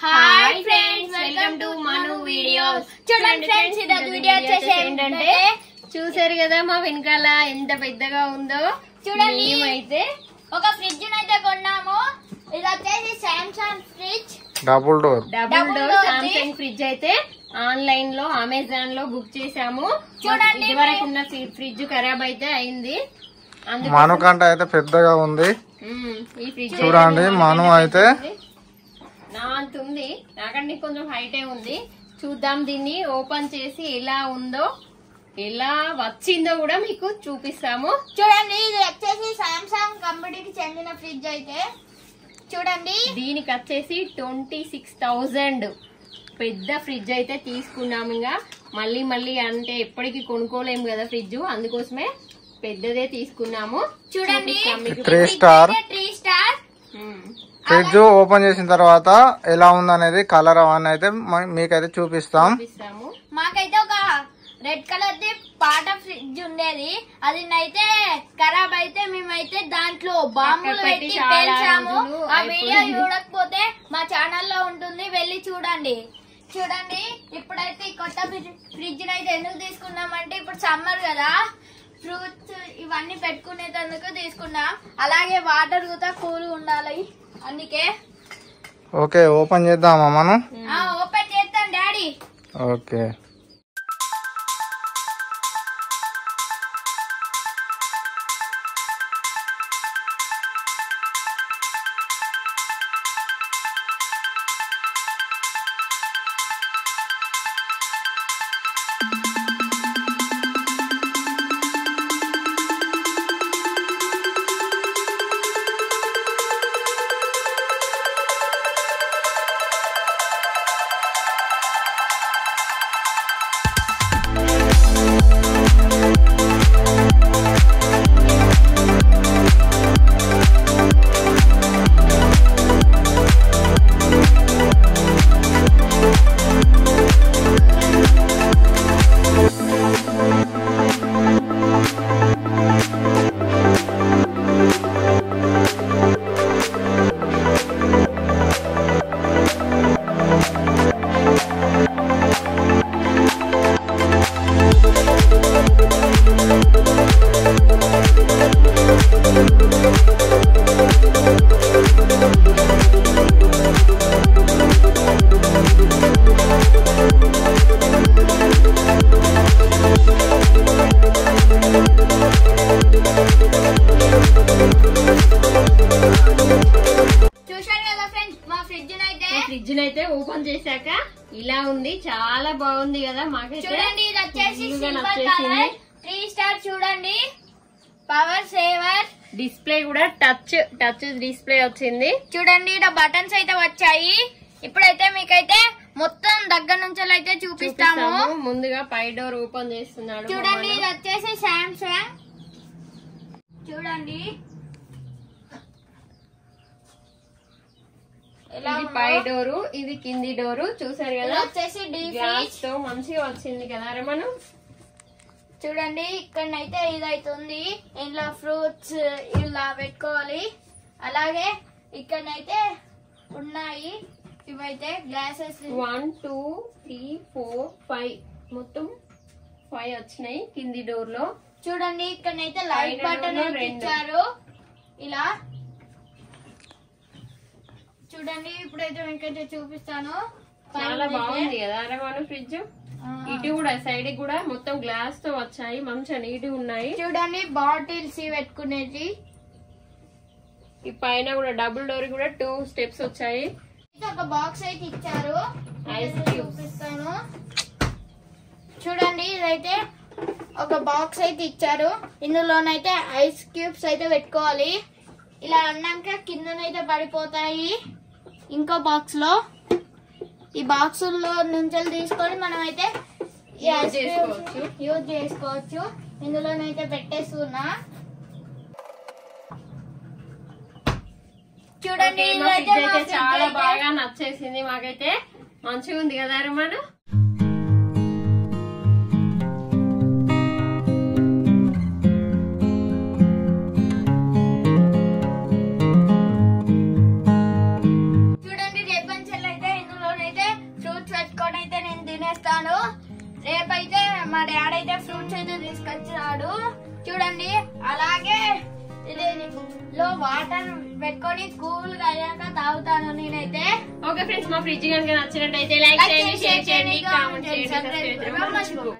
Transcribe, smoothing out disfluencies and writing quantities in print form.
Hi friends, welcome to Manu videos. చూడండి friends, ఈ రోజు వీడియో వచ్చేసి ఏంటంటే చూసారు కదా మా వెనకాల ఎంత పెద్దగా ఉందో. చూడండి, అయితే ఒక ఫ్రిడ్జ్ అయితే కొన్నాము. ఇది వచ్చేసి Samsung fridge, double door Samsung fridge అయితే ఆన్లైన్ లో అమెజాన్ లో బుక్ చేసాము. చూడండి, ఇదివరకు ఉన్న ఫ్రిడ్జ్ ఖరాబ్ అయితే అయింది. మను కంటే అయితే పెద్దగా ఉంది. ఈ ఫ్రిడ్జ్ చూడండి, మను అయితే నా అంత ఉంది, నాకంటే కొంచెం హైటే ఉంది. చూద్దాం దీన్ని ఓపెన్ చేసి ఎలా ఉందో, ఎలా వచ్చిందో కూడా మీకు చూపిస్తాము. చూడండి, ఇది వచ్చేసి సామ్సంగ్ కంపెనీకి చెందిన ఫ్రిడ్జ్ అయితే చూడండి. దీనికి వచ్చేసి 26,000 పెద్ద ఫ్రిడ్జ్ అయితే తీసుకున్నాము. ఇంకా మళ్ళీ అంటే ఎప్పటికి కొనుక్కోలేము కదా ఫ్రిడ్జ్, అందుకోసమే పెద్దదే తీసుకున్నాము. చూడండి, 3 స్టార్ ఫ్రిడ్జ్. స్టార్ ఓపెన్ చేసిన తర్వాత ఎలా ఉందనేది కలర్ అవన్నీ అయితే మీకైతే చూపిస్తాం. మాకైతే ఒక రెడ్ కలర్ ది పాట ఫ్రిడ్జ్ ఉండేది, అది అయితే ఖరాబ్ అయితే మేమైతే దాంట్లో బాంబులు పెట్టి పేల్చాము. ఆ వీడియో చూడకపోతే మా ఛానల్లో ఉంటుంది, వెళ్ళి చూడండి. చూడండి, ఇప్పుడైతే ఈ కొత్త ఫ్రిడ్జ్ అయితే ఎందుకు తీసుకున్నామంటే ఇప్పుడు సమ్మర్ కదా, ఫ్రూట్స్ ఇవన్నీ పెట్టుకునేందుకు తీసుకున్నాం. అలాగే వాటర్ కూడా కూల్ ఉండాలి, అందుకే. ఓకే, ఓపెన్ చేద్దామా మనం? ఓపెన్ చేస్తాం డాడీ. ఓకే, ఫ్రిడ్జ్ అయితే ఓపెన్ చేశాక ఇలా ఉంది, చాలా బాగుంది కదా మాకైతే. చూడండి, ఇది వచ్చేసి సిల్వర్ కలర్ 3 స్టార్. చూడండి, పవర్ సేవర్ డిస్ప్లే కూడా టచ్ డిస్ప్లే వచ్చింది. చూడండి, ఇక్కడ బటన్స్ అయితే వచ్చాయి. ఇప్పుడైతే మీకైతే మొత్తం దగ్గర నుంచి అయితే చూపిస్తాము. ముందుగా పై డోర్ ఓపెన్ చేస్తున్నాడు. చూడండి, ఇది వచ్చేసి సామ్సంగ్. చూడండి, ఇది పై డోరు, ఇది కింది డోరు. చూసారు కదా, వచ్చేసి గ్లాస్ తో మంచిగా వచ్చింది కదా మనం. చూడండి, ఇక్కడనైతే ఇదైతుంది, ఇంట్లో ఫ్రూట్స్ ఇలా పెట్టుకోవాలి. అలాగే ఇక్కడనైతే ఉన్నాయి ఇవైతే గ్లాసెస్. 1 2 3 4 5 మొత్తం 5 వచ్చినాయి కింది డోర్ లో. చూడండి, ఇక్కడనైతే లైట్ బటన్ ఇచ్చారు ఇలా. చూడండి, ఇప్పుడైతే మీకైతే చూపిస్తాను. చాలా బాగుంది కదా మన ఫ్రిడ్జ్. ఇటు కూడా సైడ్ కూడా మొత్తం గ్లాస్ తో వచ్చాయి, మంచిగా నీట్ ఉన్నాయి. చూడండి, బాటిల్స్ పెట్టుకునేది. ఈ పైన కూడా డబుల్ డోర్ కూడా 2 స్టెప్స్ వచ్చాయి. ఒక బాక్స్ అయితే ఇచ్చారు, ఐస్ చూపిస్తాను. చూడండి, ఇదైతే ఒక బాక్స్ అయితే ఇచ్చారు, ఇందులోనైతే ఐస్ క్యూబ్స్ అయితే పెట్టుకోవాలి. ఇలా అన్నాక కిందనైతే పడిపోతాయి. ఇంకో బాక్స్ లో, ఈ బాక్స్ లో నుంచి తీసుకొని మనం అయితే యూజ్ చేసుకోవచ్చు. ఇందులోనైతే పెట్టేస్తున్నా. చూడండి, చాలా బాగా నచ్చేసింది మాకైతే, మంచిగా ఉంది కదా రమణ. డాడీ అయితే ఫ్రూట్స్ అయితే తీసుకొచ్చినాడు చూడండి. అలాగే ఇది లో వాటర్ పెట్టుకొని కూల్ గా అయ్యాక తాగుతాను నేనైతే. ఓకే ఫ్రెండ్స్, మా ఫ్రిడ్జ్ కనుక నచ్చినట్టయితే లైక్ చేయండి, షేర్ చేయండి, కామెంట్ చేయండి, సబ్స్క్రైబ్ చేయండి.